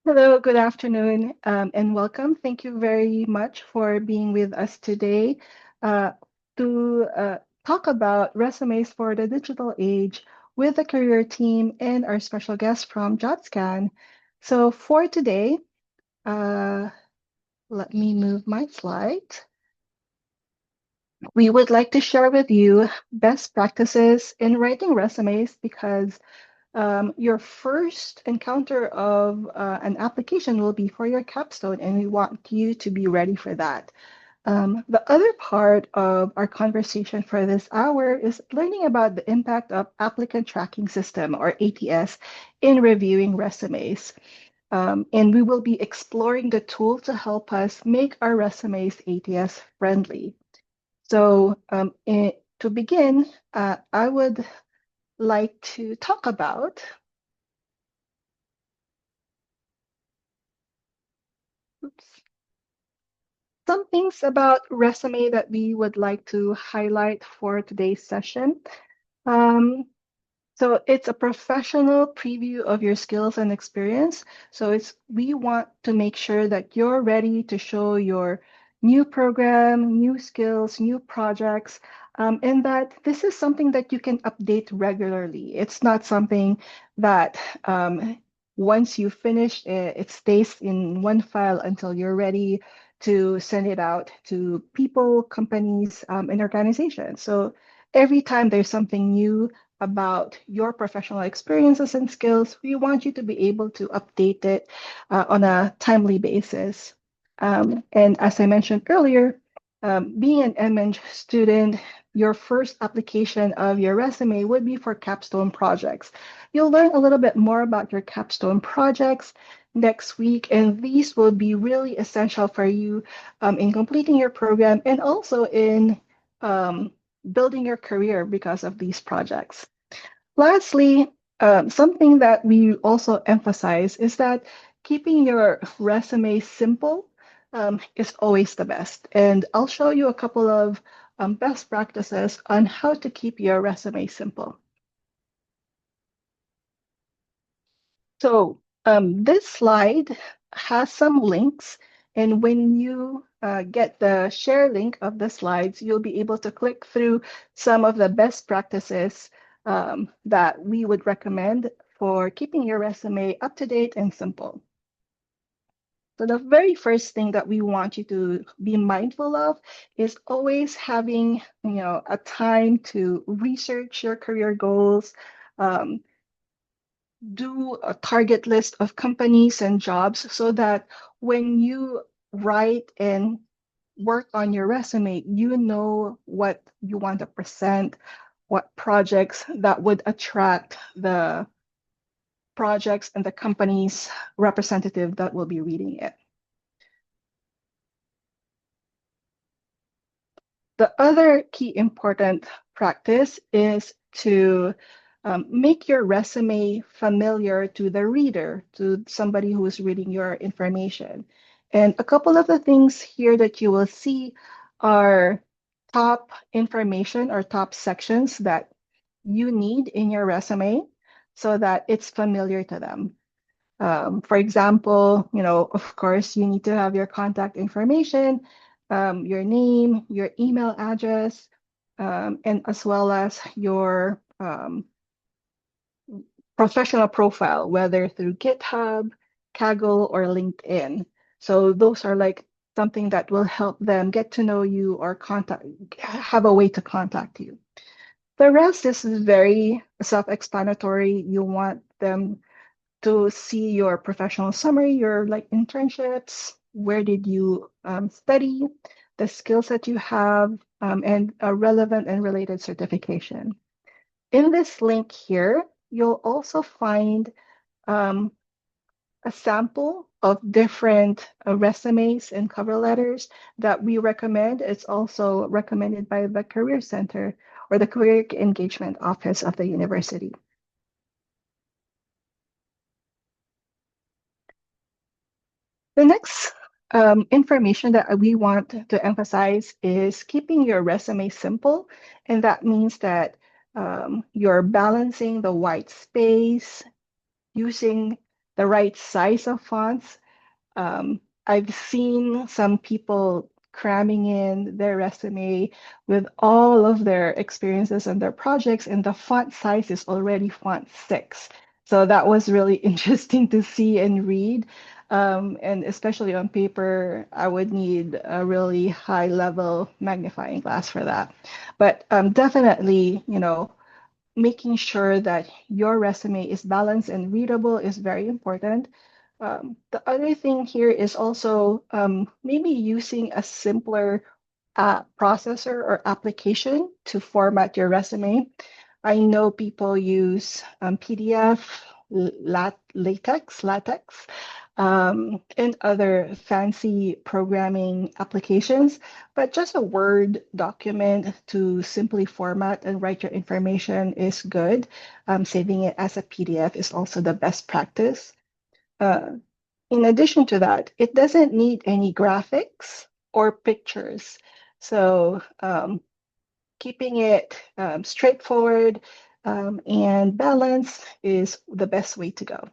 Hello, good afternoon, and welcome. Thank you very much for being with us today uh, to talk about resumes for the digital age with the career team and our special guest from Jobscan. So for today, uh, let me move my slide. We would like to share with you best practices in writing resumes because your first encounter of an application will be for your capstone, and we want you to be ready for that. The other part of our conversation for this hour is learning about the impact of applicant tracking system or ATS in reviewing resumes. And we will be exploring the tool to help us make our resumes ATS friendly. So to begin, I would like to talk about oops, some things about resume that we would like to highlight for today's session. Um, so it's a professional preview of your skills and experience. So it's we want to make sure that you're ready to show your new program, new skills, new projects, and that this is something that you can update regularly. It's not something that once you finish, it stays in one file until you're ready to send it out to people, companies, and organizations. So every time there's something new about your professional experiences and skills, we want you to be able to update it on a timely basis. And as I mentioned earlier, being an MEng student, your first application of your resume would be for capstone projects. You'll learn a little bit more about your capstone projects next week, and these will be really essential for you in completing your program and also in um, building your career because of these projects. Lastly, something that we also emphasize is that keeping your resume simple is always the best. And I'll show you a couple of best practices on how to keep your resume simple. So this slide has some links, and when you get the share link of the slides, you'll be able to click through some of the best practices that we would recommend for keeping your resume up to date and simple. So the very first thing that we want you to be mindful of is always having, a time to research your career goals, um, do a target list of companies and jobs so that when you write and work on your resume, you know what you want to present, what projects that would attract the projects and the company's representative that will be reading it. The other key important practice is to make your resume familiar to the reader, to somebody who is reading your information. And a couple of the things here that you will see are top information or top sections that you need in your resume so that it's familiar to them. For example, of course, you need to have your contact information, your name, your email address, and as well as your professional profile, whether through GitHub, Kaggle, or LinkedIn. So those are like something that will help them get to know you or have a way to contact you. The rest is very self-explanatory. You want them to see your professional summary, your like internships, where did you study, the skills that you have, and a relevant and related certification. In this link here, you'll also find um, a sample of different resumes and cover letters that we recommend. It's also recommended by the Career Center or the Career Engagement Office of the university. The next information that we want to emphasize is keeping your resume simple. And that means that you're balancing the white space, using the right size of fonts. I've seen some people cramming in their resume with all of their experiences and their projects, and the font size is already font 6. So that was really interesting to see and read. And especially on paper, I would need a really high level magnifying glass for that. But definitely, making sure that your resume is balanced and readable is very important. The other thing here is also maybe using a simpler processor or application to format your resume. I know people use PDF, LaTeX, and other fancy programming applications, but just a Word document to simply format and write your information is good. Saving it as a PDF is also the best practice. Uh, in addition to that, it doesn't need any graphics or pictures. So keeping it straightforward and balanced is the best way to go.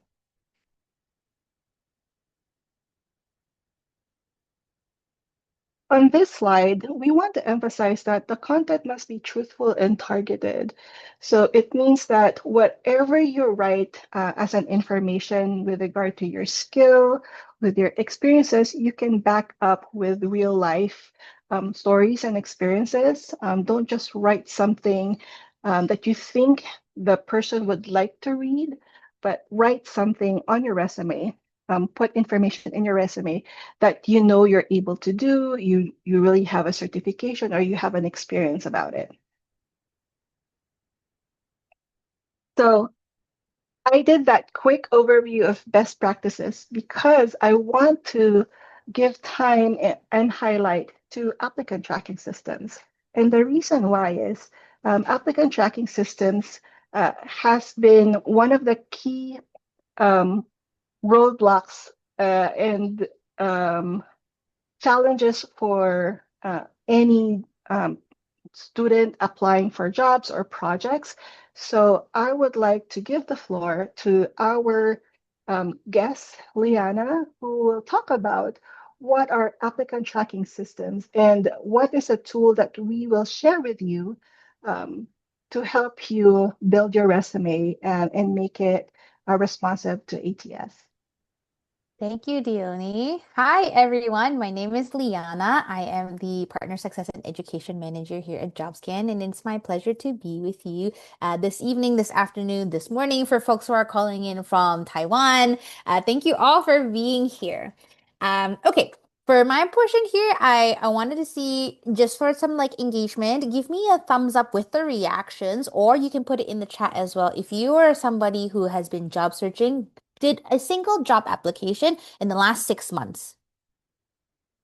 On this slide, we want to emphasize that the content must be truthful and targeted. So it means that whatever you write as an information with regard to your skill, with your experiences, you can back up with real life stories and experiences. Don't just write something that you think the person would like to read, but write something on your resume. Put information in your resume that you're able to do, you really have a certification or you have an experience about it. So I did that quick overview of best practices because I want to give time and highlight to applicant tracking systems. And the reason why is applicant tracking systems has been one of the key um, roadblocks and challenges for any student applying for jobs or projects. So I would like to give the floor to our guest, Liana, who will talk about what are applicant tracking systems and what is a tool that we will share with you um, to help you build your resume and make it responsive to ATS. Thank you, Dione. Hi, everyone. My name is Liana. I am the Partner Success and Education Manager here at Jobscan, and it's my pleasure to be with you this evening, this afternoon, this morning for folks who are calling in from Taiwan. Thank you all for being here. Okay, for my portion here, I wanted to see just for some like engagement, give me a thumbs up with the reactions, or you can put it in the chat as well. If you are somebody who has been job searching, did a single job application in the last 6 months.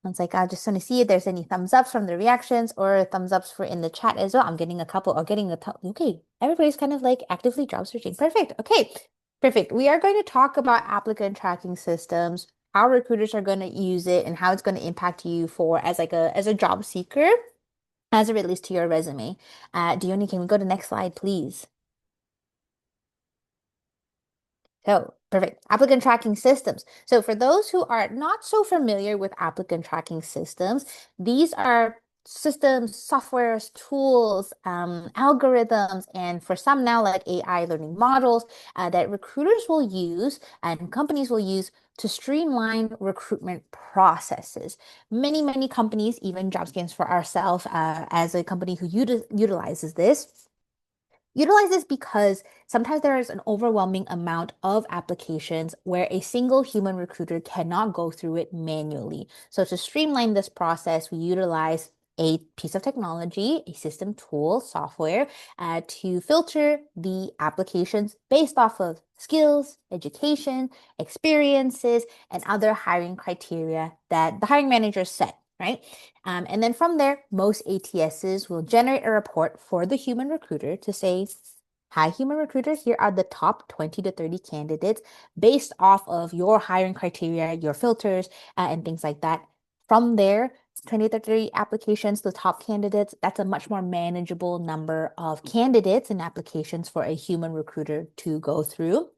It's like, I just want to see if there's any thumbs ups from the reactions or thumbs ups for in the chat as well. I'm getting a couple or getting okay, everybody's kind of like actively job searching. Perfect. Okay, perfect. We are going to talk about applicant tracking systems, how recruiters are going to use it, and how it's going to impact you for as a job seeker as it relates to your resume. Dione, can we go to the next slide, please? So, perfect. Applicant tracking systems. So, for those who are not so familiar with applicant tracking systems, these are systems, softwares, tools, algorithms, and for some now, like AI learning models that recruiters will use and companies will use to streamline recruitment processes. Many companies, even JobScans for ourselves as a company who utilizes this, utilize this because sometimes there is an overwhelming amount of applications where a single human recruiter cannot go through it manually. So to streamline this process, we utilize a piece of technology, a system tool, software, to filter the applications based off of skills, education, experiences, and other hiring criteria that the hiring managers set, right? And then from there, most ATSs will generate a report for the human recruiter to say, hi, human recruiter, here are the top 20 to 30 candidates based off of your hiring criteria, your filters, and things like that. From there, 20 to 30 applications, the top candidates, that's a much more manageable number of candidates and applications for a human recruiter to go through.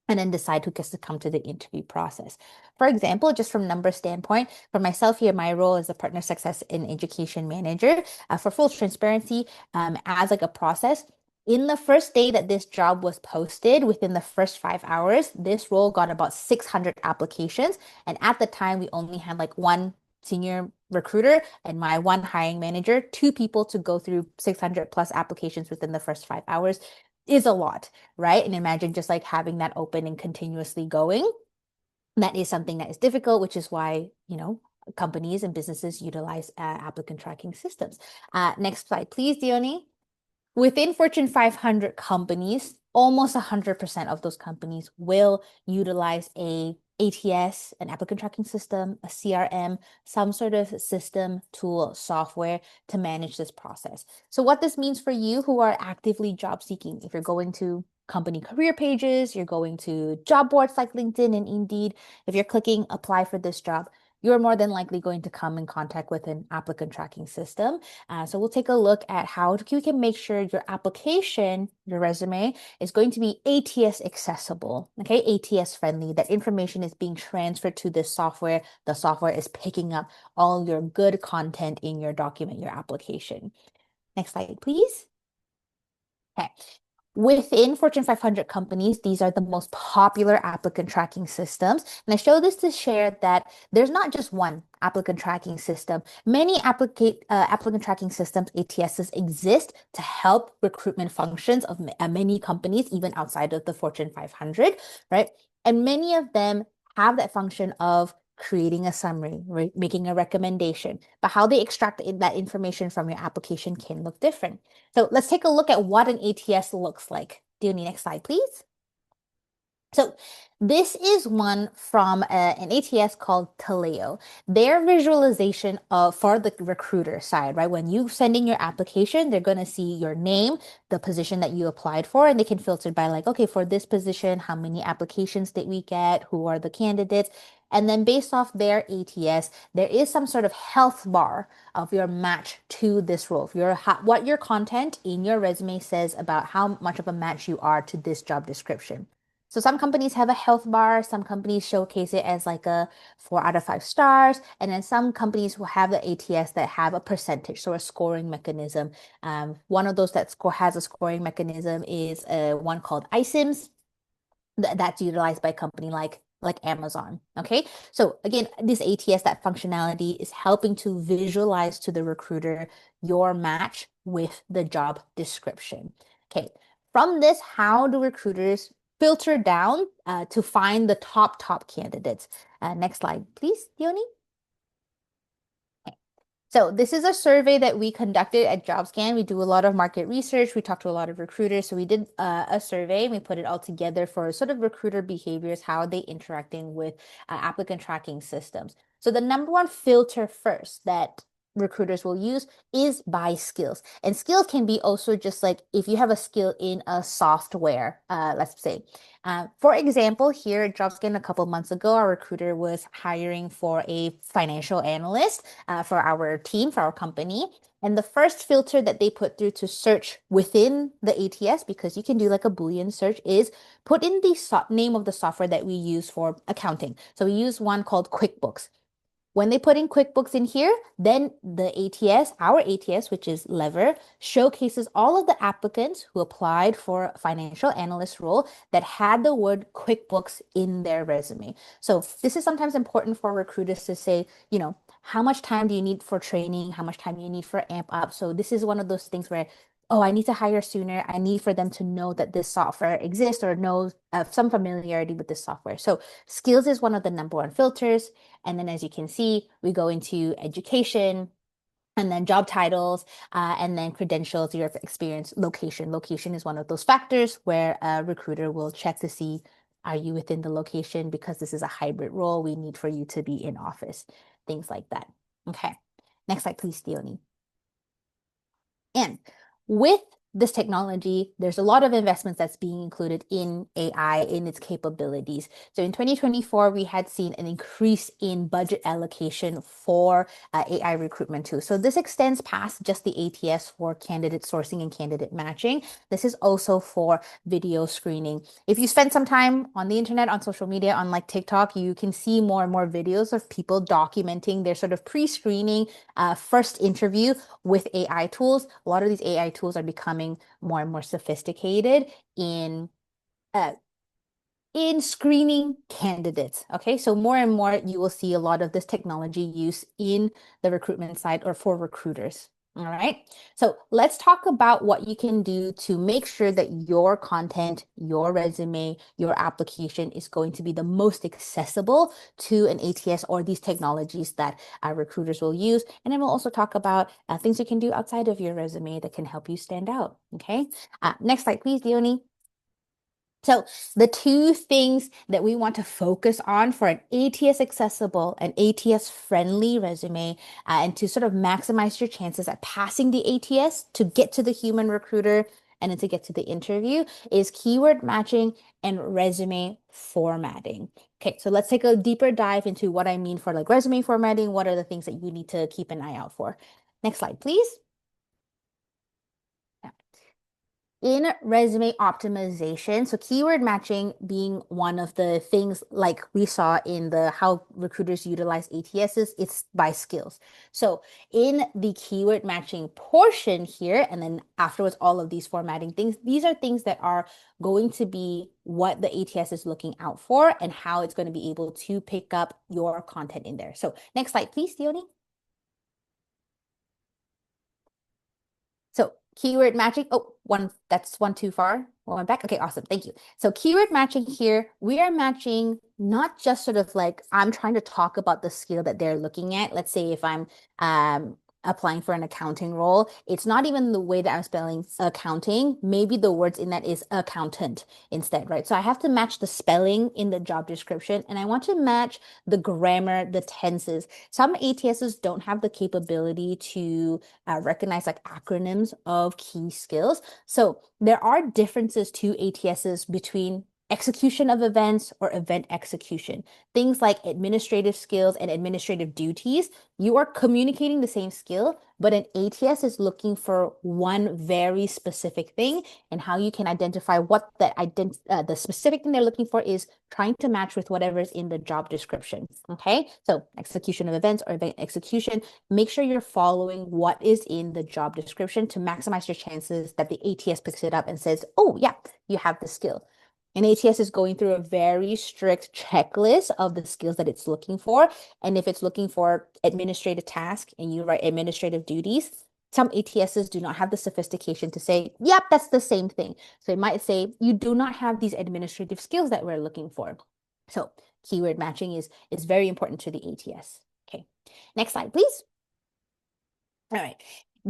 and then decide who gets to come to the interview process. For example, just from number standpoint, for myself here, my role as a partner success and education manager, for full transparency, as like a process, in the first day that this job was posted, within the first 5 hours, this role got about 600 applications. And at the time, we only had like one senior recruiter and my one hiring manager, two people to go through 600 plus applications within the first 5 hours is a lot, right? And imagine just like having that open and continuously going. That is something that is difficult, which is why, companies and businesses utilize applicant tracking systems. Next slide, please, Dione. Within Fortune 500 companies, almost 100% of those companies will utilize a ATS, an applicant tracking system, a CRM, some sort of system, tool, software to manage this process. So what this means for you who are actively job seeking, if you're going to company career pages, you're going to job boards like LinkedIn and Indeed, if you're clicking apply for this job, you're more than likely going to come in contact with an applicant tracking system. So we'll take a look at how you can make sure your application, your resume, is going to be ATS accessible, okay? ATS friendly. That information is being transferred to this software. The software is picking up all your good content in your document, your application. Next slide, please. Okay. Within Fortune 500 companies, these are the most popular applicant tracking systems. And I show this to share that there's not just one applicant tracking system. Many applicant tracking systems, ATSs, exist to help recruitment functions of many companies, even outside of the Fortune 500, right? And many of them have that function of creating a summary, right? Making a recommendation, but how they extract that information from your application can look different. So let's take a look at what an ATS looks like. Do you need next slide, please? So this is one from an ATS called Taleo. Their visualization for the recruiter side, right? When you send in your application, they're going to see your name, the position that you applied for, and they can filter by like, okay, for this position, how many applications did we get? Who are the candidates? And then based off their ATS, there is some sort of health bar of your match to this role. What your content in your resume says about how much of a match you are to this job description. So some companies have a health bar, some companies showcase it as like a 4 out of 5 stars, and then some companies will have the ATS that have a percentage, so a scoring mechanism. One of those that has a scoring mechanism is one called iCIMS that's utilized by a company like Amazon. Okay. So again, this ATS, that functionality is helping to visualize to the recruiter your match with the job description. Okay. From this, how do recruiters filter down to find the top candidates? Next slide, please, Dione. So this is a survey that we conducted at Jobscan. We do a lot of market research. We talk to a lot of recruiters. So we did a survey and we put it all together for sort of recruiter behaviors, how are they interacting with applicant tracking systems. So the number one filter first that recruiters will use is by skills. And skills can be also just like if you have a skill in a software, let's say. For example, here at Jobscan a couple months ago, our recruiter was hiring for a financial analyst for our team, for our company. And the first filter that they put through to search within the ATS, because you can do like a Boolean search, is put in the name of the software that we use for accounting. So we use one called QuickBooks. When they put in QuickBooks in here, then the ATS, our ATS, which is Lever, showcases all of the applicants who applied for a financial analyst role that had the word QuickBooks in their resume. So this is sometimes important for recruiters to say, how much time do you need for training? How much time do you need for amp up? So this is one of those things where, oh, I need to hire sooner. I need for them to know that this software exists or know some familiarity with this software. So skills is one of the number one filters. And then as you can see, we go into education, and then job titles, and then credentials, your experience, location. Location is one of those factors where a recruiter will check to see, are you within the location? Because this is a hybrid role, we need for you to be in office, things like that. Okay, next slide, please, Theoni. And with this technology, there's a lot of investments that's being included in AI, in its capabilities. So in 2024, we had seen an increase in budget allocation for AI recruitment too. So this extends past just the ATS for candidate sourcing and candidate matching. This is also for video screening. If you spend some time on the internet, on social media, on like TikTok, you can see more and more videos of people documenting their sort of pre-screening first interview with AI tools. A lot of these AI tools are becoming more and more sophisticated in uh, in screening candidates. Okay, so more and more you will see a lot of this technology use in the recruitment side or for recruiters. All right, so let's talk about what you can do to make sure that your content, your resume, your application is going to be the most accessible to an ATS or these technologies that recruiters will use. And then we'll also talk about things you can do outside of your resume that can help you stand out. Okay, next slide, please, Dione. So the two things that we want to focus on for an ATS accessible and ATS friendly resume and to sort of maximize your chances at passing the ATS to get to the human recruiter and then to get to the interview is keyword matching and resume formatting. Okay, so let's take a deeper dive into what I mean for like resume formatting. What are the things that you need to keep an eye out for? Next slide, please. In resume optimization, so keyword matching being one of the things like we saw in the how recruiters utilize ATSs, it's by skills. So in the keyword matching portion here, and then afterwards, all of these formatting things, these are things that are going to be what the ATS is looking out for and how it's going to be able to pick up your content in there. So next slide, please, Dione. So keyword matching. Oh, that's one too far. One back. Okay, awesome. Thank you. So keyword matching here, we are matching not just sort of like I'm trying to talk about the skill that they're looking at. Let's say if I'm applying for an accounting role, it's not even the way that I'm spelling accounting. Maybe the words in that is accountant instead, right? So I have to match the spelling in the job description and I want to match the grammar, the tenses. Some ATSs don't have the capability to recognize like acronyms of key skills. So there are differences to ATSs between execution of events or event execution. Things like administrative skills and administrative duties, you are communicating the same skill, but an ATS is looking for one very specific thing, and how you can identify what the specific thing they're looking for is trying to match with whatever is in the job description. Okay, so execution of events or event execution, make sure you're following what is in the job description to maximize your chances that the ATS picks it up and says, oh, yeah, you have the skill. An ATS is going through a very strict checklist of the skills that it's looking for. And if it's looking for administrative tasks and you write administrative duties, some ATSs do not have the sophistication to say, yep, that's the same thing. So it might say, you do not have these administrative skills that we're looking for. So keyword matching is very important to the ATS. Okay, next slide, please. All right.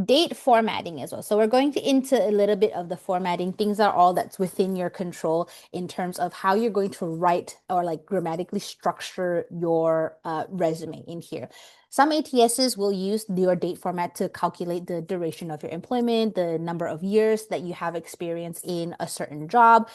Date formatting as well. So we're going into a little bit of the formatting. Things are all that's within your control in terms of how you're going to write or like grammatically structure your resume in here. Some ATSs will use your date format to calculate the duration of your employment, the number of years that you have experience in a certain job,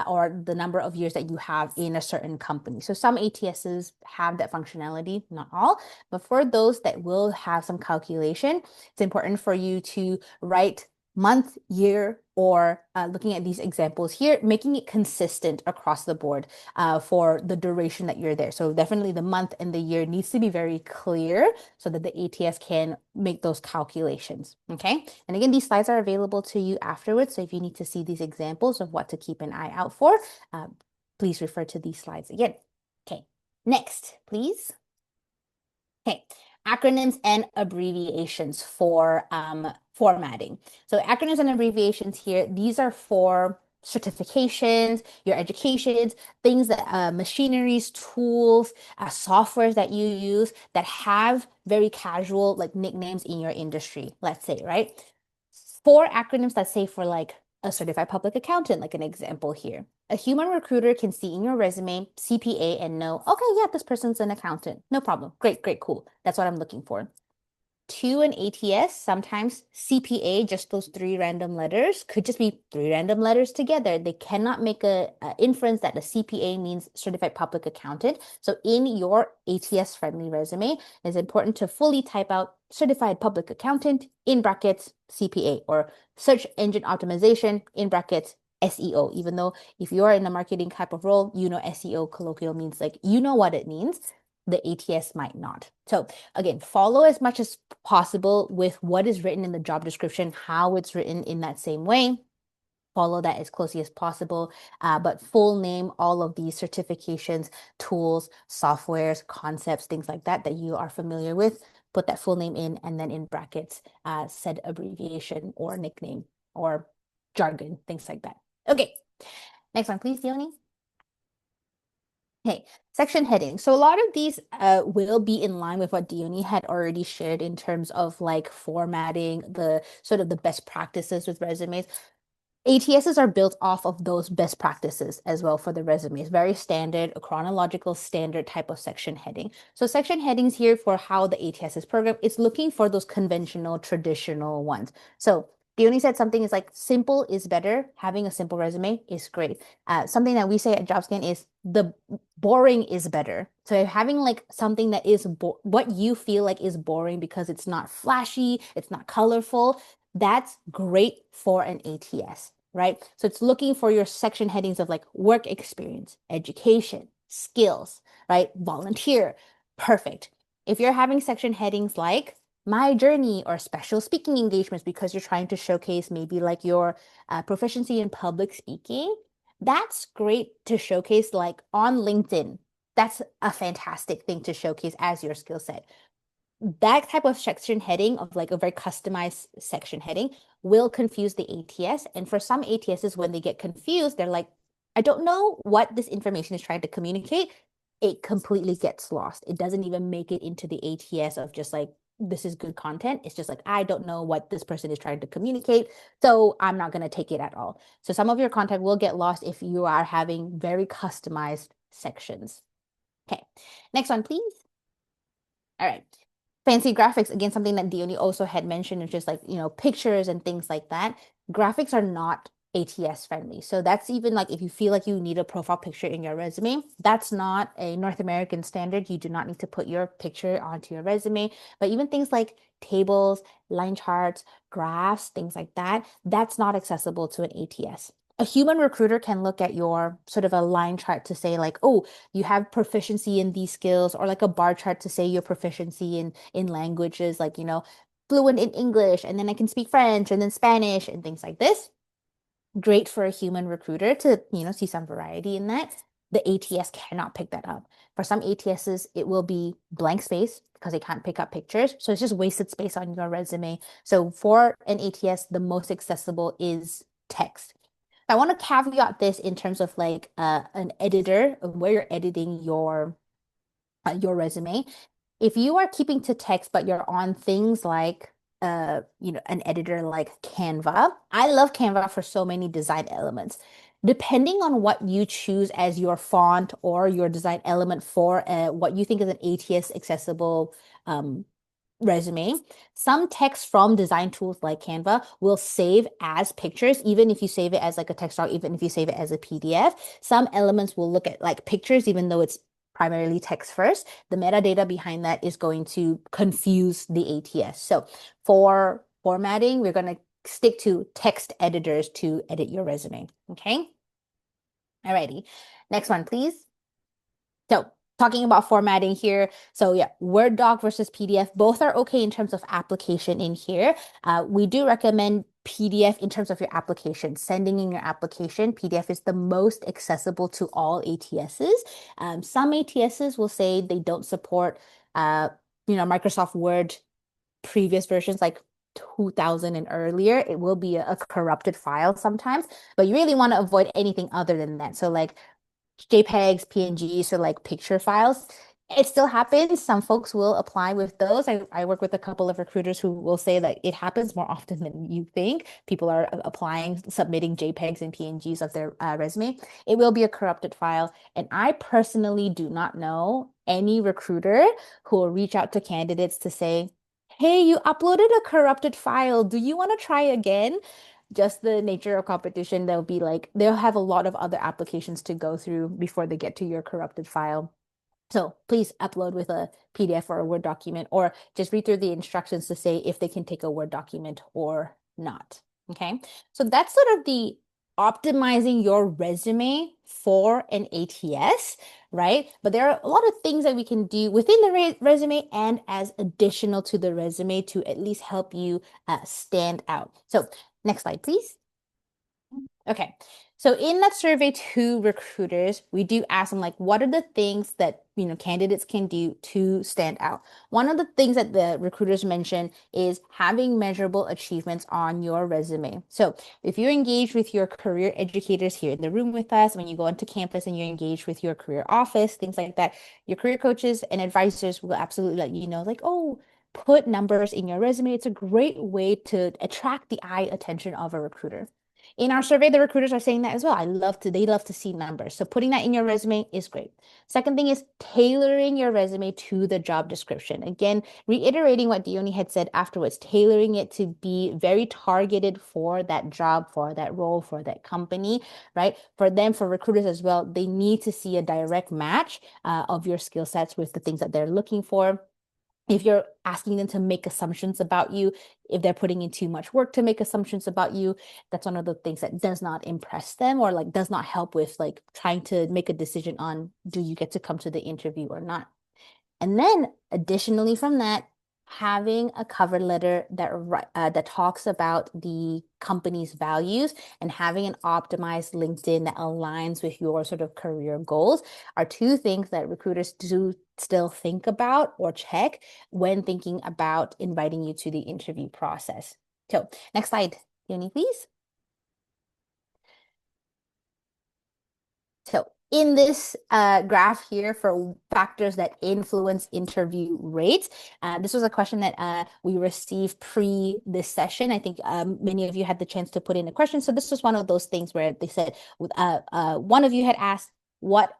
or the number of years that you have in a certain company. So some ATSs have that functionality, not all, but for those that will have some calculation, it's important for you to write month, year, or looking at these examples here, making it consistent across the board for the duration that you're there. So definitely the month and the year needs to be very clear so that the ATS can make those calculations. Okay. And again, these slides are available to you afterwards. So if you need to see these examples of what to keep an eye out for, please refer to these slides again. Okay. Next, please. Okay, acronyms and abbreviations for formatting. So acronyms and abbreviations here, these are for certifications, your educations, things that machineries, tools, softwares that you use that have very casual like nicknames in your industry, let's say, right? For acronyms, let's say for like a certified public accountant, like an example here. A human recruiter can see in your resume CPA and know, okay, yeah, this person's an accountant. No problem. Great, great, cool. That's what I'm looking for. to an ATS, sometimes CPA, just those three random letters, could just be three random letters together. They cannot make a inference that a CPA means certified public accountant. So in your ATS friendly resume, it's important to fully type out certified public accountant in brackets CPA, or search engine optimization in brackets SEO, even though if you're in a marketing type of role, you know SEO colloquial means like you know what it means. The ATS might not. So again, follow as much as possible with what is written in the job description, how it's written in that same way. Follow that as closely as possible, but full name all of these certifications, tools, softwares, concepts, things like that that you are familiar with. Put that full name in, and then in brackets, said abbreviation or nickname or jargon, things like that. Okay, next one, please, Diony. Okay, section heading. So a lot of these will be in line with what Diony had already shared in terms of like formatting, the sort of the best practices with resumes. ATSs are built off of those best practices as well for the resumes. Very standard, a chronological standard type of section heading. So section headings here for how the ATS is programmed, it's looking for those conventional, traditional ones. So the only said something is like simple is better. Having a simple resume is great. Something that we say at Jobscan is the boring is better. So having like something that is what you feel like is boring because it's not flashy, it's not colorful, that's great for an ATS, right? So it's looking for your section headings of like work experience, education, skills, right? Volunteer, perfect. If you're having section headings like my journey or special speaking engagements because you're trying to showcase maybe like your proficiency in public speaking, that's great to showcase like on LinkedIn. That's a fantastic thing to showcase as your skill set. That type of section heading of like a very customized section heading will confuse the ATS. And for some ATSs, when they get confused, they're like, I don't know what this information is trying to communicate. It completely gets lost. It doesn't even make it into the ATS of just like, this is good content. It's just like, I don't know what this person is trying to communicate. So I'm not going to take it at all. So some of your content will get lost if you are having very customized sections. Okay, next one, please. All right. Fancy graphics, again, something that Diony also had mentioned, is just like, pictures and things like that. Graphics are not ATS friendly. So that's even like if you feel like you need a profile picture in your resume, that's not a North American standard. You do not need to put your picture onto your resume. But even things like tables, line charts, graphs, things like that, that's not accessible to an ATS. A human recruiter can look at your sort of a line chart to say like, oh, you have proficiency in these skills, or like a bar chart to say your proficiency in languages, like, fluent in English, and then I can speak French and then Spanish and things like this. Great for a human recruiter to, see some variety in that. The ATS cannot pick that up. For some ATSs, it will be blank space because they can't pick up pictures. So it's just wasted space on your resume. So for an ATS, the most accessible is text. I want to caveat this in terms of like an editor of where you're editing your resume. If you are keeping to text, but you're on things like an editor like Canva. I love Canva for so many design elements. Depending on what you choose as your font or your design element for what you think is an ATS accessible resume, some text from design tools like Canva will save as pictures, even if you save it as like a text doc, even if you save it as a PDF. Some elements will look at like pictures, even though it's primarily text first. The metadata behind that is going to confuse the ATS. So for formatting, we're going to stick to text editors to edit your resume. Okay. Alrighty. Next one, please. So talking about formatting here. So yeah, Word doc versus PDF, both are okay in terms of application in here. We do recommend PDF in terms of your application, sending in your application. PDF is the most accessible to all ATSs. Some ATSs will say they don't support, Microsoft Word previous versions like 2000 and earlier. It will be a corrupted file sometimes, but you really want to avoid anything other than that. So like JPEGs, PNGs, or like picture files. It still happens. Some folks will apply with those. I work with a couple of recruiters who will say that it happens more often than you think. People are applying, submitting JPEGs and PNGs of their resume. It will be a corrupted file. And I personally do not know any recruiter who will reach out to candidates to say, hey, you uploaded a corrupted file. Do you want to try again? Just the nature of competition, they'll be like, they'll have a lot of other applications to go through before they get to your corrupted file. So please upload with a PDF or a Word document, or just read through the instructions to say if they can take a Word document or not. Okay. So that's sort of the optimizing your resume for an ATS, right? But there are a lot of things that we can do within the resume and as additional to the resume to at least help you stand out. So next slide, please. Okay. So in that survey to recruiters, we do ask them like, what are the things that, candidates can do to stand out? One of the things that the recruiters mention is having measurable achievements on your resume. So if you're engaged with your career educators here in the room with us, when you go into campus and you're engaged with your career office, things like that, your career coaches and advisors will absolutely let you know, like, oh, put numbers in your resume. It's a great way to attract the eye attention of a recruiter. In our survey, the recruiters are saying that as well. They love to see numbers. So putting that in your resume is great. Second thing is tailoring your resume to the job description. Again, reiterating what Dione had said afterwards, tailoring it to be very targeted for that job, for that role, for that company, right? For them, for recruiters as well, they need to see a direct match of your skill sets with the things that they're looking for. If you're asking them to make assumptions about you, if they're putting in too much work to make assumptions about you, that's one of the things that does not impress them or like does not help with like trying to make a decision on do you get to come to the interview or not. And then additionally from that, having a cover letter that talks about the company's values and having an optimized LinkedIn that aligns with your sort of career goals are two things that recruiters do still think about or check when thinking about inviting you to the interview process. So next slide, Yoni, please. So in this graph here for factors that influence interview rates, this was a question that we received pre this session. I think many of you had the chance to put in a question. So this was one of those things where they said, one of you had asked, what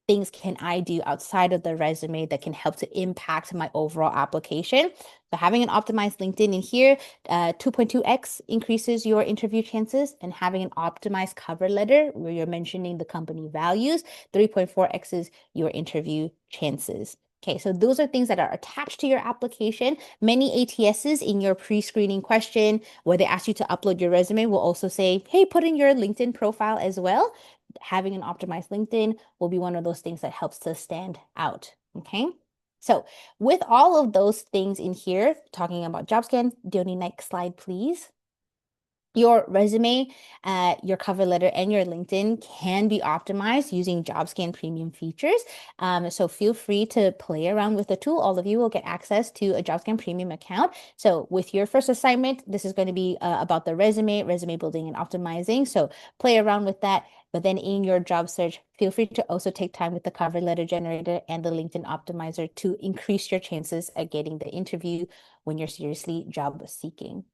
things can I do outside of the resume that can help to impact my overall application? So having an optimized LinkedIn in here, 2.2x increases your interview chances, and having an optimized cover letter where you're mentioning the company values, 3.4x is your interview chances. Okay, so those are things that are attached to your application. Many ATSs in your pre-screening question, where they ask you to upload your resume, will also say, hey, put in your LinkedIn profile as well. Having an optimized LinkedIn will be one of those things that helps to stand out. Okay. So with all of those things in here, talking about Jobscan, Diony, next slide, please. Your resume, your cover letter, and your LinkedIn can be optimized using Jobscan premium features. So feel free to play around with the tool. All of you will get access to a Jobscan premium account. So with your first assignment, this is going to be about the resume building and optimizing. So play around with that. But then in your job search, feel free to also take time with the cover letter generator and the LinkedIn optimizer to increase your chances at getting the interview when you're seriously job seeking.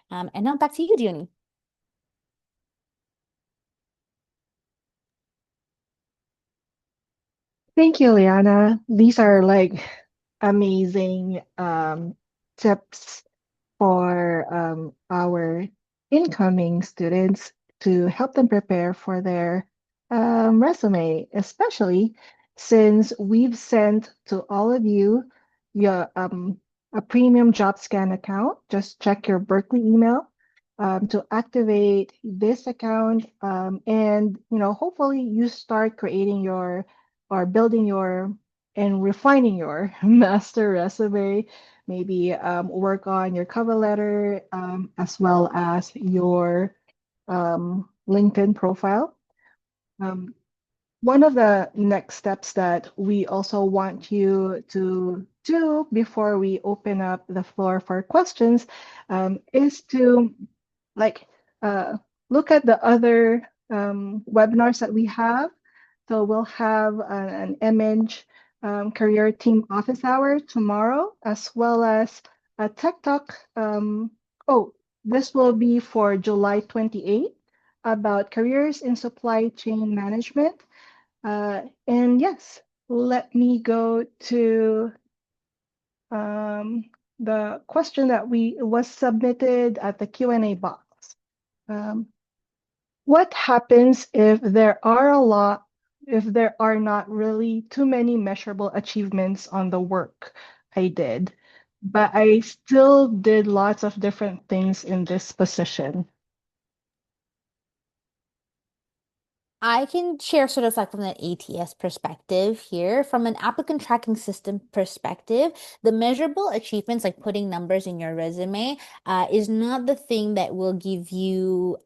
And now back to you, Diony. Thank you, Liana. These are like amazing tips for our incoming students to help them prepare for their resume, especially since we've sent to all of you your a premium job scan account. Just check your Berkeley email to activate this account, and hopefully you start creating your or building your and refining your master resume. Maybe work on your cover letter, as well as your LinkedIn profile. Um, One of the next steps that we also want you to do before we open up the floor for questions is to like uh, look at the other webinars that we have. So we'll have an image career team office hour tomorrow, as well as a tech talk. Oh, this will be for July 28th about careers in supply chain management. And yes, let me go to um, the question that we was submitted at the Q&A box. Um, what happens if there are not really too many measurable achievements on the work I did, but I still did lots of different things in this position? I can share sort of like from an ATS perspective here. From an applicant tracking system perspective, the measurable achievements, like putting numbers in your resume, is not the thing that will give you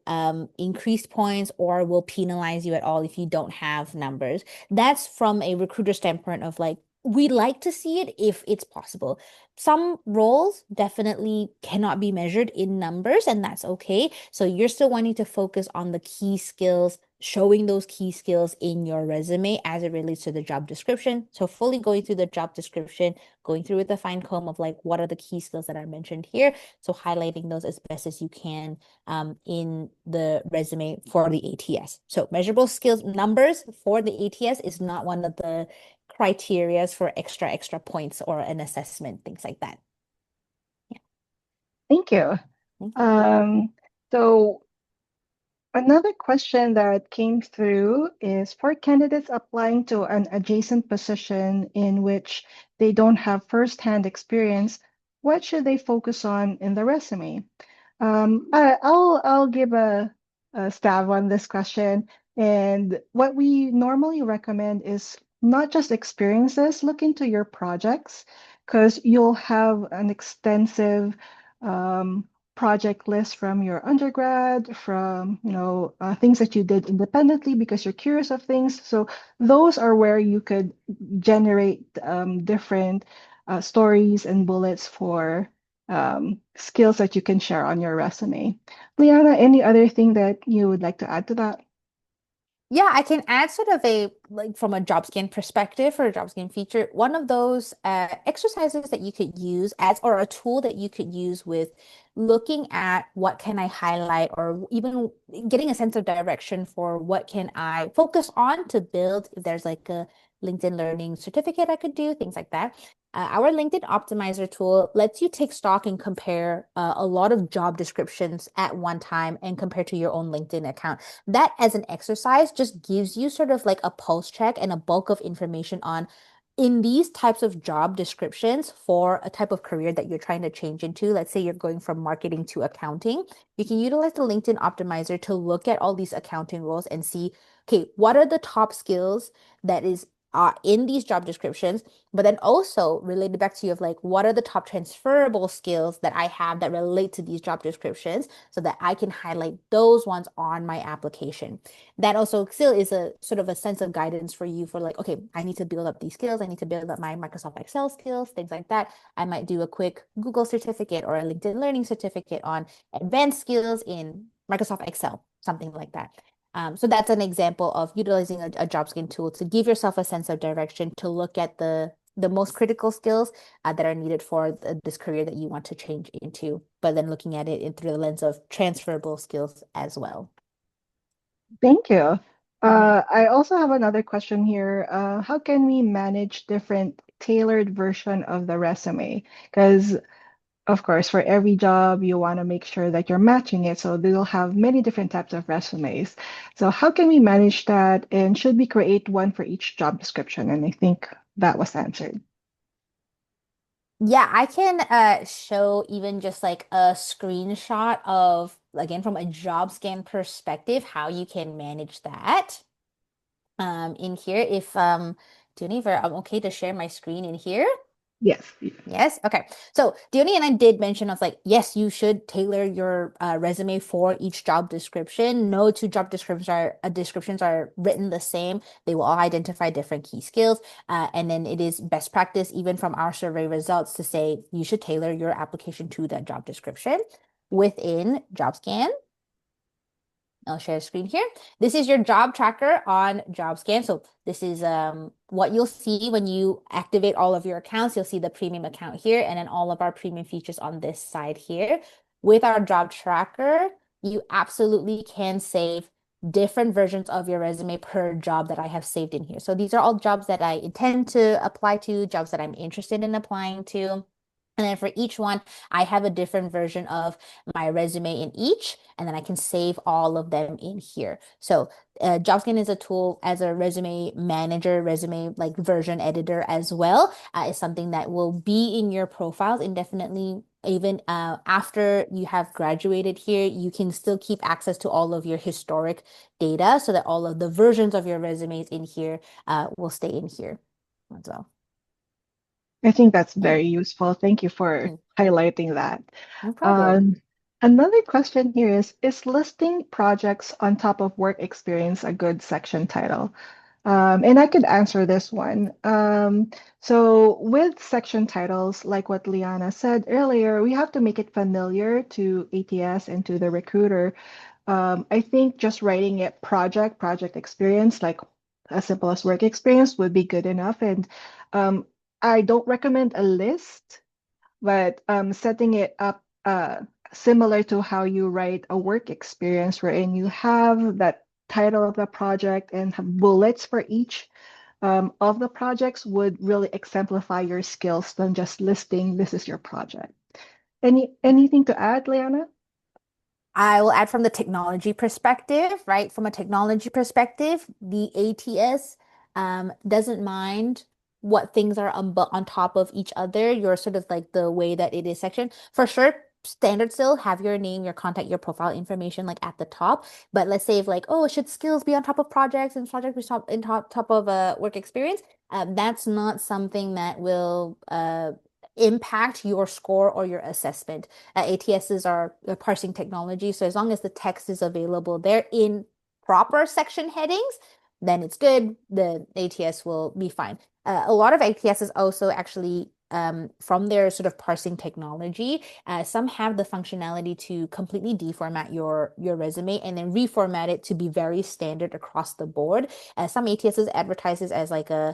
increased points or will penalize you at all if you don't have numbers. That's from a recruiter standpoint of like, we like to see it if it's possible. Some roles definitely cannot be measured in numbers, and that's okay. So you're still wanting to focus on the key skills, showing those key skills in your resume as it relates to the job description. So fully going through the job description, going through with the fine comb of like what are the key skills that I mentioned here. So highlighting those as best as you can in the resume for the ATS. So measurable skills numbers for the ATS is not one of the criterias for extra points or an assessment, things like that. Yeah. Thank you. Okay. Um, so another question that came through is for candidates applying to an adjacent position in which they don't have firsthand experience, what should they focus on in the resume? I'll give a stab on this question. And what we normally recommend is not just experiences, look into your projects because you'll have an extensive project list from your undergrad, from things that you did independently because you're curious of things. So those are where you could generate different stories and bullets for skills that you can share on your resume. Liana, any other thing that you would like to add to that? Yeah, I can add sort of a like from a Jobscan perspective for a Jobscan feature, one of those exercises that you could use as or a tool that you could use with looking at what can I highlight or even getting a sense of direction for what can I focus on to build if there's like a LinkedIn Learning certificate I could do, things like that. Our LinkedIn Optimizer tool lets you take stock and compare a lot of job descriptions at one time and compare to your own LinkedIn account. That as an exercise just gives you sort of like a pulse check and a bulk of information on in these types of job descriptions for a type of career that you're trying to change into. Let's say you're going from marketing to accounting. You can utilize the LinkedIn Optimizer to look at all these accounting roles and see, okay, what are the top skills that is in these job descriptions, but then also related back to you of like, what are the top transferable skills that I have that relate to these job descriptions so that I can highlight those ones on my application. That also still is a sort of a sense of guidance for you for like, okay, I need to build up these skills. I need to build up my Microsoft Excel skills, things like that. I might do a quick Google certificate or a LinkedIn Learning certificate on advanced skills in Microsoft Excel, something like that. So that's an example of utilizing a JobScan tool to give yourself a sense of direction to look at the most critical skills that are needed for this career that you want to change into, but then looking at it in through the lens of transferable skills as well. Thank you. Mhm. I also have another question here. How can we manage different tailored version of the resume? Because of course, for every job, you want to make sure that you're matching it. So they'll have many different types of resumes. So how can we manage that? And should we create one for each job description? And I think that was answered. Yeah, I can show even just like a screenshot of, again, from a job scan perspective, how you can manage that. In here, if Jennifer, I'm okay to share my screen in here. Yes. Yes. Okay. So Diony and I did mention of like, yes, you should tailor your resume for each job description. No two job descriptions are written the same. They will all identify different key skills. And then it is best practice, even from our survey results, to say you should tailor your application to that job description within JobScan. I'll share a screen here. This is your job tracker on JobScan. So this is what you'll see when you activate all of your accounts. You'll see the premium account here and then all of our premium features on this side here. With our job tracker, you absolutely can save different versions of your resume per job that I have saved in here. So these are all jobs that I intend to apply to, jobs that I'm interested in applying to. And then for each one, I have a different version of my resume in each, and then I can save all of them in here. So Jobscan is a tool as a resume manager, resume like version editor as well. Is something that will be in your profiles indefinitely. Even after you have graduated here, you can still keep access to all of your historic data so that all of the versions of your resumes in here will stay in here as well. I think that's Yeah. very useful. Thank you for Mhm. highlighting that. No problem. Um, Another question here is listing projects on top of work experience a good section title? And I could answer this one. So with section titles, like what Liana said earlier, we have to make it familiar to ATS and to the recruiter. I think just writing it project experience, like as simple as work experience would be good enough. And um, I don't recommend a list, but setting it up similar to how you write a work experience, wherein you have that title of the project and have bullets for each of the projects would really exemplify your skills than just listing this is your project. Anything to add, Leanna? I will add from the technology perspective, right? From a technology perspective, the ATS doesn't mind what things are on top of each other. You're sort of like the way that it is section. For sure, standard still have your name, your contact, your profile information like at the top. But let's say if like, oh, should skills be on top of projects and projects be top of work experience? That's not something that will impact your score or your assessment. ATSs are a parsing technology. So as long as the text is available there in proper section headings, then it's good. The ATS will be fine. A lot of ATSs also actually from their sort of parsing technology, some have the functionality to completely deformat your resume and then reformat it to be very standard across the board. Some ATSs advertises as like uh,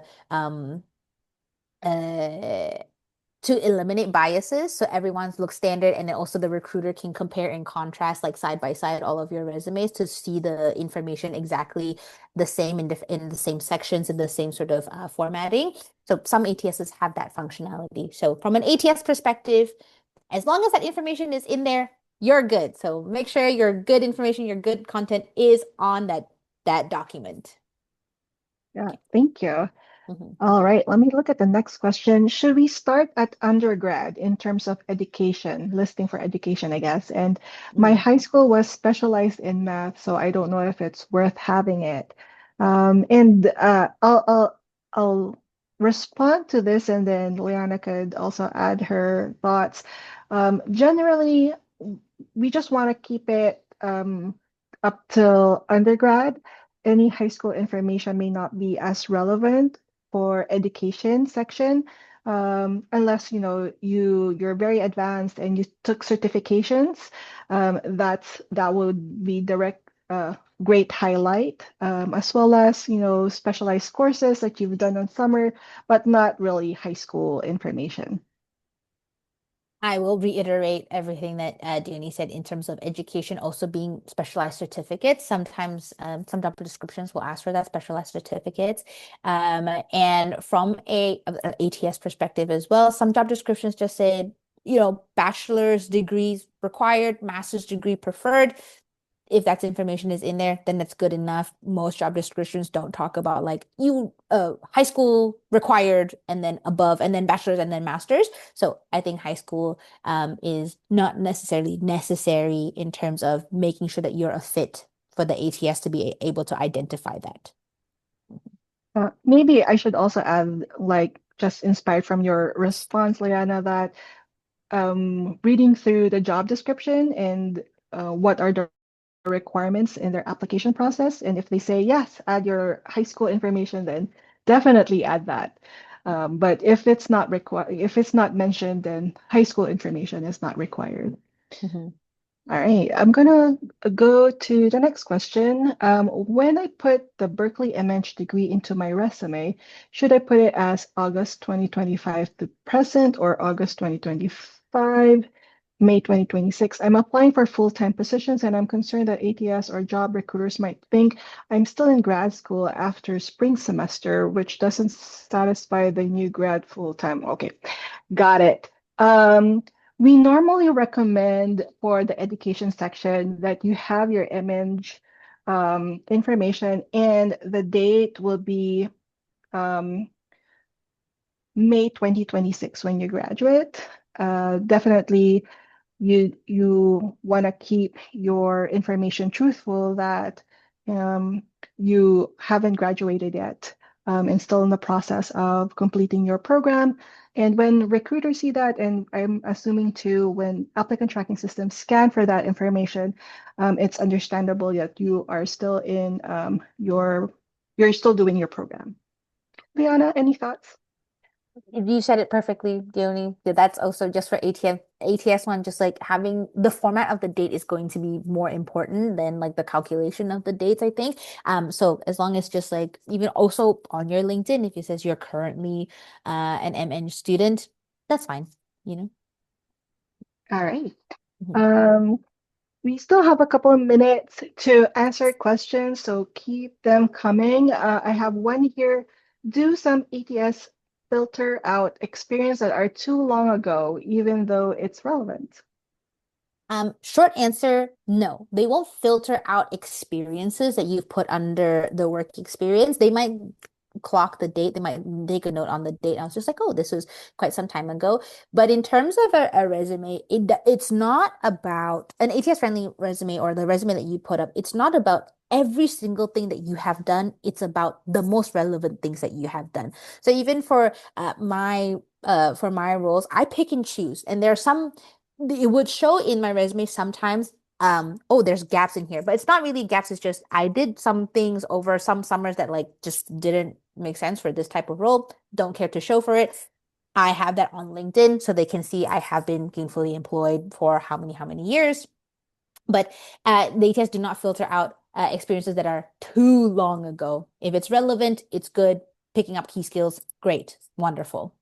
to eliminate biases so everyone's looks standard and then also the recruiter can compare and contrast like side by side all of your resumes to see the information exactly the same in the same sections in the same sort of formatting. So some ATSs have that functionality. So from an ATS perspective, as long as that information is in there, you're good. So make sure your good information, your good content is on that document. Yeah, Okay. thank you. Mhm. All right, let me look at the next question. Should we start at undergrad in terms of education, listing for education, I guess? And my Mhm. high school was specialized in math, so I don't know if it's worth having it. And I'll respond to this, and then Liana could also add her thoughts. Generally, we just want to keep it up till undergrad. Any high school information may not be as relevant for education section, unless you're very advanced and you took certifications. That would be direct great highlight, as well as specialized courses that you've done on summer, but not really high school information. I will reiterate everything that Danny said in terms of education also being specialized certificates. Sometimes some job descriptions will ask for that specialized certificates. And from a ATS perspective as well, some job descriptions just say, bachelor's degrees required, master's degree preferred. If that information is in there, then that's good enough. Most job descriptions don't talk about like you high school required and then above and then bachelor's and then master's. So I think high school is not necessarily necessary in terms of making sure that you're a fit for the ATS to be able to identify that. Maybe I should also add, like, just inspired from your response, Liana, that reading through the job description and what are the requirements in their application process. And if they say, yes, add your high school information, then definitely add that. But if it's not mentioned, then high school information is not required. Mhm. All right, I'm gonna go to the next question. When I put the Berkeley MH degree into my resume, should I put it as August 2025 to present or August 2025, May 2026? I'm applying for full-time positions and I'm concerned that ATS or job recruiters might think I'm still in grad school after spring semester, which doesn't satisfy the new grad full-time. Okay, got it. Um, we normally recommend for the education section that you have your image information, and the date will be um, May 2026 when you graduate. Definitely you want to keep your information truthful that um, you haven't graduated yet and still in the process of completing your program. And when recruiters see that, and I'm assuming too, when applicant tracking systems scan for that information, it's understandable that you are still in you're still doing your program. Liana, any thoughts? You said it perfectly, Diony. That's also just for ATS one, just like having the format of the date is going to be more important than like the calculation of the dates, I think. So as long as just like even also on your LinkedIn, if it says you're currently an MN student, that's fine, you know? All right. Mhm. Um, We still have a couple of minutes to answer questions, so keep them coming. I have one here. Do some ATS filter out experience that are too long ago, even though it's relevant? Short answer, no. They won't filter out experiences that you've put under the work experience. They might clock the date. They might make a note on the date. I was just like, oh, this was quite some time ago. But in terms of a resume, it's not about an ATS friendly resume or the resume that you put up. It's not about every single thing that you have done. It's about the most relevant things that you have done. So even for my roles, I pick and choose, and there are some it would show in my resume sometimes oh there's gaps in here, but it's not really gaps. It's just I did some things over some summers that like just didn't make sense for this type of role, don't care to show for it. I have that on LinkedIn so they can see I have been gainfully employed for how many years. But they just do not filter out experiences that are too long ago. If it's relevant, it's good. Picking up key skills, great, wonderful.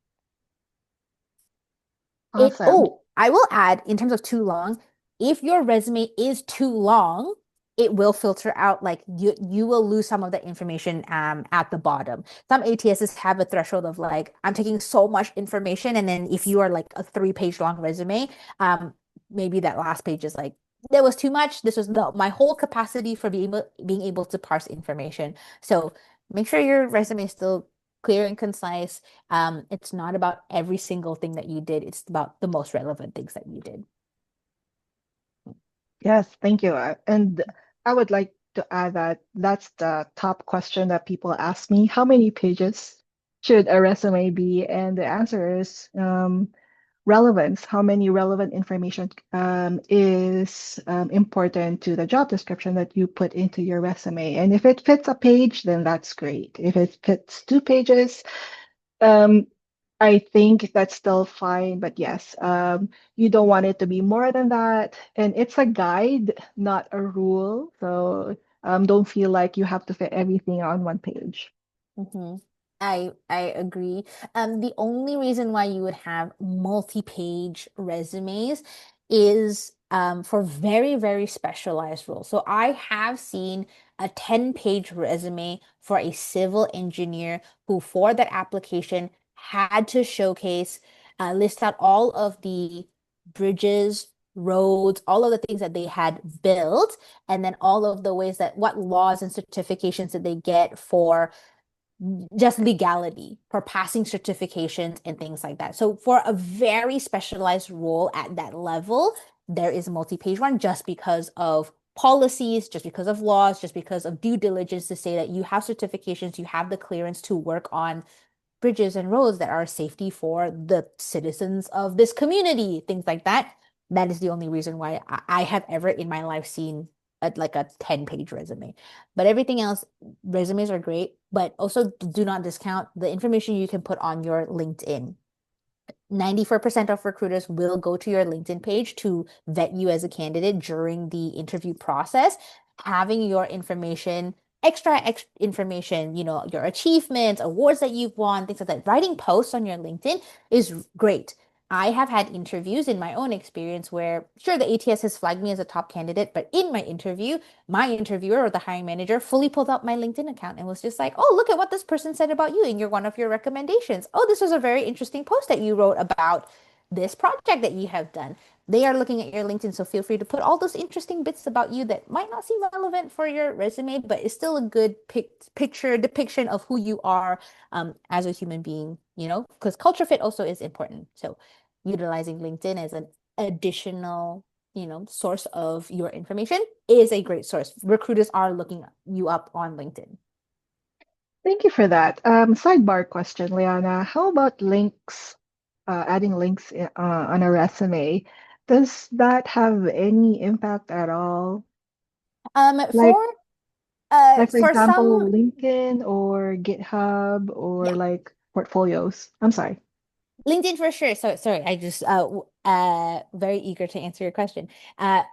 Awesome. I will add in terms of too long, if your resume is too long, it will filter out like you will lose some of the information at the bottom. Some ATSs have a threshold of like I'm taking so much information, and then if you are like a 3 page long resume, um maybe that last page is like there was too much. This was my whole capacity for being able to parse information. So make sure your resume is still clear and concise. It's not about every single thing that you did. It's about the most relevant things that you did. Yes, thank you. And I would like to add that that's the top question that people ask me. How many pages should a resume be? And the answer is relevance. How many relevant information is important to the job description that you put into your resume? And if it fits a page, then that's great. If it fits 2 pages, um, I think that's still fine, but yes, you don't want it to be more than that. And it's a guide, not a rule. So don't feel like you have to fit everything on one page. hmm I agree. The only reason why you would have multi-page resumes is for very, very specialized roles. So I have seen a 10-page resume for a civil engineer who, for that application, had to showcase, list out all of the bridges, roads, all of the things that they had built, and then all of the ways that what laws and certifications did they get for just legality for passing certifications and things like that. So for a very specialized role at that level, there is a multi-page one just because of policies, just because of laws, just because of due diligence to say that you have certifications, you have the clearance to work on bridges and roads that are safety for the citizens of this community, things like that. That is the only reason why I have ever in my life seen like a 10-page resume. But everything else, resumes are great, but also do not discount the information you can put on your LinkedIn. 94% of recruiters will go to your LinkedIn page to vet you as a candidate during the interview process. Having your information, extra information, your achievements, awards that you've won, things like that. Writing posts on your LinkedIn is great. I have had interviews in my own experience where, sure, the ATS has flagged me as a top candidate, but in my interviewer or the hiring manager fully pulled up my LinkedIn account and was just like, oh, look at what this person said about you in one of your recommendations. Oh, this was a very interesting post that you wrote about. this project that you have done. They are looking at your LinkedIn, so feel free to put all those interesting bits about you that might not seem relevant for your resume, but is still a good picture depiction of who you are as a human being, because culture fit also is important. So utilizing LinkedIn as an additional, source of your information is a great source. Recruiters are looking you up on LinkedIn. Thank you for that. Sidebar question, Liana. How about links, adding links on a resume? Does that have any impact at all? Um, Like, for like for for some, example, LinkedIn or GitHub or yeah, like portfolios. I'm sorry. LinkedIn for sure. So sorry, I just very eager to answer your question. Uh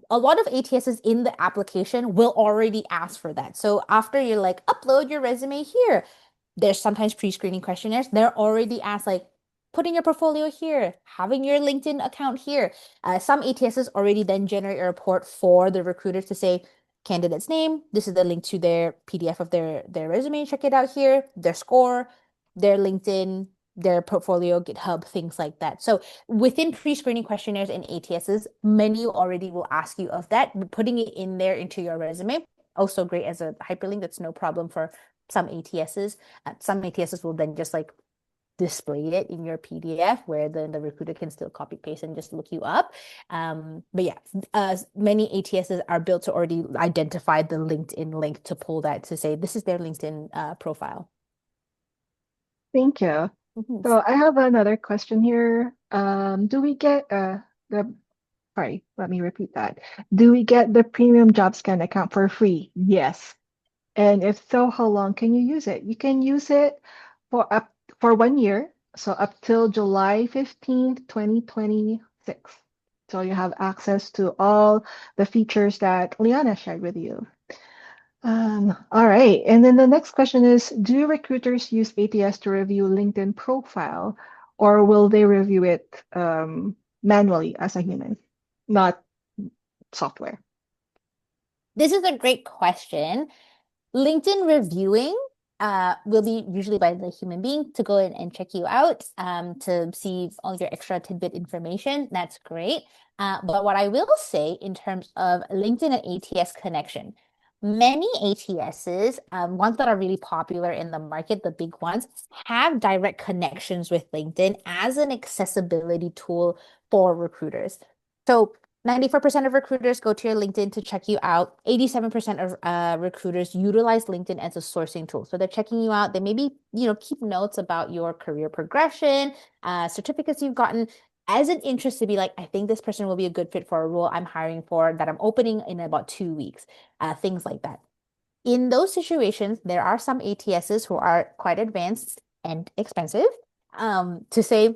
a lot of ATSs in the application will already ask for that. So after you're like, upload your resume here, there's sometimes pre-screening questionnaires. They're already asked like putting your portfolio here, having your LinkedIn account here. Some ATSs already then generate a report for the recruiter to say candidate's name. This is the link to their PDF of their resume. Check it out here. Their score, their LinkedIn, their portfolio, GitHub, things like that. So within pre-screening questionnaires and ATSs, many already will ask you of that. Putting it in there into your resume, also great as a hyperlink. That's no problem for some ATSs. Some ATSs will then just like display it in your PDF where the recruiter can still copy paste and just look you up. But yeah, many ATSs are built to already identify the LinkedIn link to pull that to say this is their LinkedIn profile. Thank you. Mhm. So I have another question here. Do we get the sorry, let me repeat that. Do we get the premium JobScan account for free? Yes. And if so, how long can you use it? You can use it for 1 year, so up till July 15th, 2026. So you have access to all the features that Liana shared with you. All right. And then the next question is, do recruiters use ATS to review LinkedIn profile, or will they review it manually as a human, not software? This is a great question. LinkedIn reviewing will be usually by the human being to go in and check you out to see all your extra tidbit information. That's great. But what I will say in terms of LinkedIn and ATS connection, many ATSs, ones that are really popular in the market, the big ones, have direct connections with LinkedIn as an accessibility tool for recruiters. So 94% of recruiters go to your LinkedIn to check you out. 87% of recruiters utilize LinkedIn as a sourcing tool. So they're checking you out. They maybe, keep notes about your career progression, certificates you've gotten as an interest to be like, I think this person will be a good fit for a role I'm hiring for that I'm opening in about 2 weeks, things like that. In those situations, there are some ATSs who are quite advanced and expensive to say,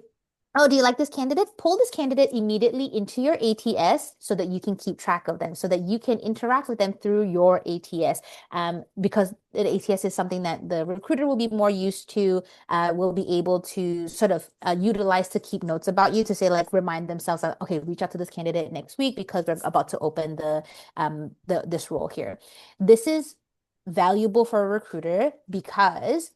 oh, do you like this candidate? Pull this candidate immediately into your ATS so that you can keep track of them, so that you can interact with them through your ATS. Because the ATS is something that the recruiter will be more used to, will be able to sort of utilize to keep notes about you to say, like, remind themselves that, okay, reach out to this candidate next week because we're about to open this role here. This is valuable for a recruiter because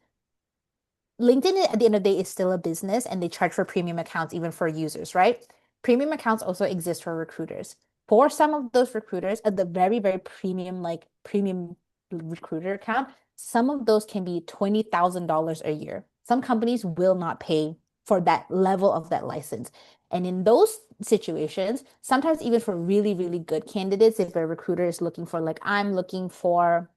LinkedIn at the end of the day is still a business and they charge for premium accounts even for users, right? Premium accounts also exist for recruiters. For some of those recruiters, at the very, very premium, like premium recruiter account, some of those can be $20,000 a year. Some companies will not pay for that level of that license. And in those situations, sometimes even for really, really good candidates, if a recruiter is looking for, like, I'm looking for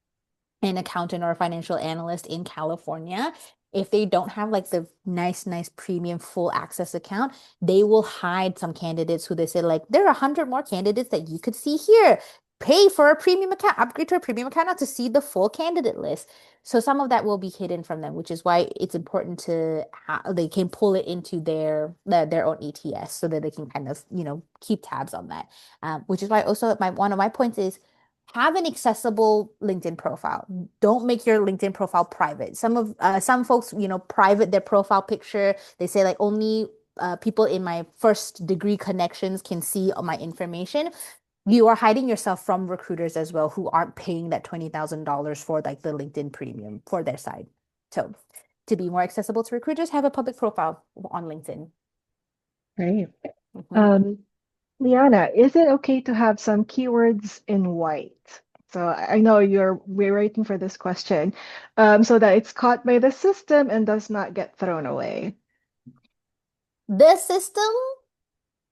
an accountant or a financial analyst in California, if they don't have like the nice premium full access account, they will hide some candidates who they say like there are 100 more candidates that you could see here. Pay for a premium account, upgrade to a premium account now to see the full candidate list. So some of that will be hidden from them, which is why it's important to they can pull it into their own ATS so that they can kind of keep tabs on that. Which is why also one of my points is have an accessible LinkedIn profile. Don't make your LinkedIn profile private. Some folks, private their profile picture. They say like only people in my first degree connections can see all my information. You are hiding yourself from recruiters as well who aren't paying that $20,000 for like the LinkedIn premium for their side. So to be more accessible to recruiters, have a public profile on LinkedIn. Right. Mhm. Um, Liana, is it okay to have some keywords in white? So I know we're waiting for this question, so that it's caught by the system and does not get thrown away. The system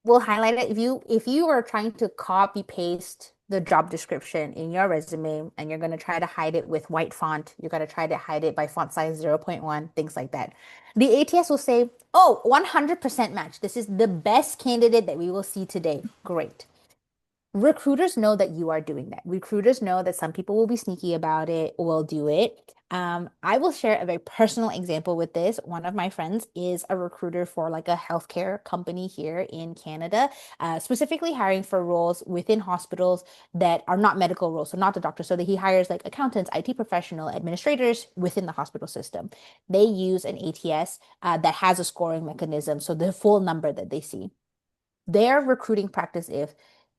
will highlight it if you are trying to copy paste the job description in your resume and you're going to try to hide it with white font, you're going to try to hide it by font size 0.1, things like that. The ATS will say, "Oh, 100% match. This is the best candidate that we will see today." Great. Recruiters know that you are doing that. Recruiters know that some people will be sneaky about it, will do it. I will share a very personal example with this. One of my friends is a recruiter for like a healthcare company here in Canada, specifically hiring for roles within hospitals that are not medical roles, so not the doctor. So that he hires like accountants, IT professional, administrators within the hospital system. They use an ATS that has a scoring mechanism, so the full number that they see. Their recruiting practice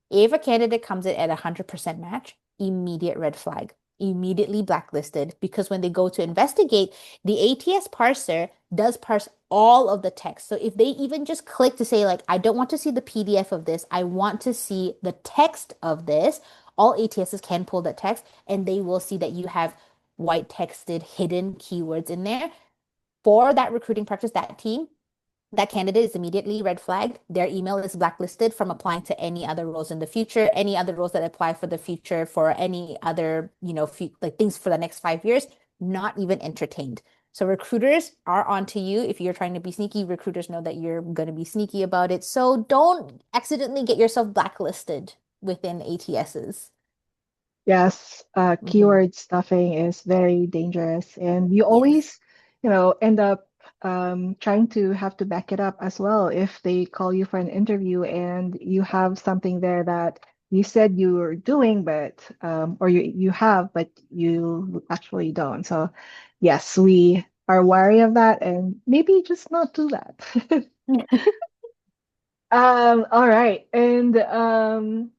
if a candidate comes in at 100% match, immediate red flag, immediately blacklisted because when they go to investigate, the ATS parser does parse all of the text. So if they even just click to say, like, I don't want to see the PDF of this, I want to see the text of this, all ATSs can pull that text and they will see that you have white texted hidden keywords in there. For that recruiting practice, that team, that candidate is immediately red flagged. Their email is blacklisted from applying to any other roles in the future, any other roles that apply for the future for any other, like things for the next 5 years, not even entertained. So recruiters are onto you. If you're trying to be sneaky, recruiters know that you're going to be sneaky about it. So don't accidentally get yourself blacklisted within ATSs. Yes, Hmm. keyword stuffing is very dangerous, and you Yes. always, end up trying to have to back it up as well. If they call you for an interview and you have something there that you said you were doing, but or you have, but you actually don't. So, yes, we are wary of that, and maybe just not do that. All right. And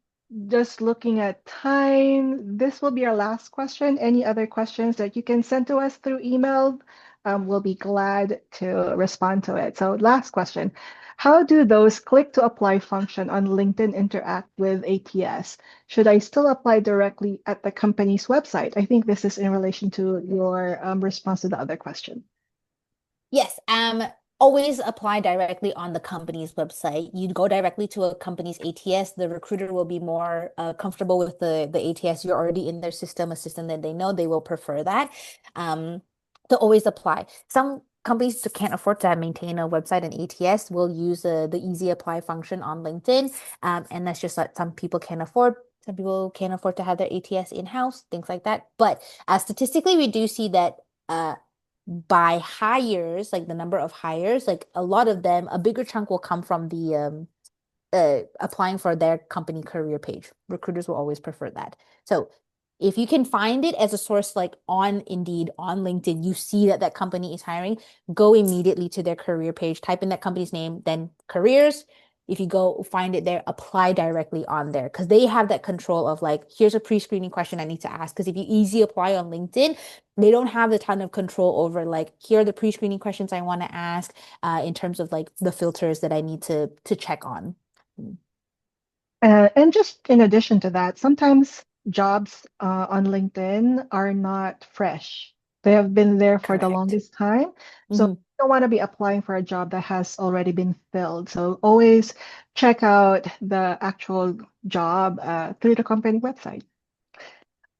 just looking at time, this will be our last question. Any other questions that you can send to us through email, we'll be glad to respond to it. So, last question. How do those click to apply function on LinkedIn interact with ATS? Should I still apply directly at the company's website? I think this is in relation to your response to the other question. Yes, always apply directly on the company's website. You go directly to a company's ATS. The recruiter will be more comfortable with the ATS. You're already in their system, a system that they know. They will prefer that. Um, to always apply. Some companies that can't afford to maintain a website and ATS will use the easy apply function on LinkedIn. And that's just that some people can't afford. Some people can't afford to have their ATS in-house, things like that. But statistically, we do see that by hires, like the number of hires, like a lot of them, a bigger chunk will come from the applying for their company career page. Recruiters will always prefer that. So if you can find it as a source like on Indeed, on LinkedIn, you see that that company is hiring, go immediately to their career page, type in that company's name, then careers. If you go find it there, apply directly on there because they have that control of like, here's a pre-screening question I need to ask. Because if you easy apply on LinkedIn, they don't have a ton of control over like, here are the pre-screening questions I want to ask in terms of like the filters that I need to check on. Mm. And just in addition to that, sometimes jobs on LinkedIn are not fresh. They have been there for the Correct. longest time. So you Hmm. don't want to be applying for a job that has already been filled. So always check out the actual job through the company website.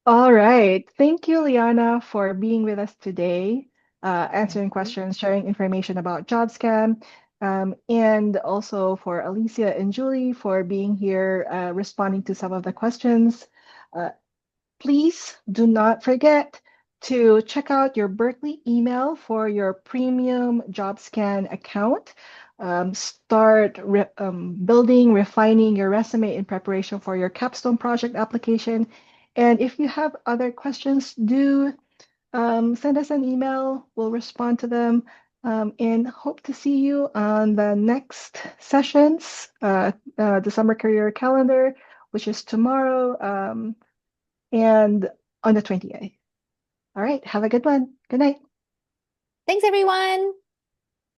All right. Thank you, Liana, for being with us today, answering Mhm. questions, sharing information about Jobscan, and also for Alicia and Julie for being here, responding to some of the questions. Uh, Please do not forget to check out your Berkeley email for your premium JobScan account. Start building, refining your resume in preparation for your capstone project application. And if you have other questions, do send us an email. We'll respond to them. And hope to see you on the next sessions, the summer career calendar, which is tomorrow. And on the 28th. All right. Have a good one. Good night. Thanks, everyone.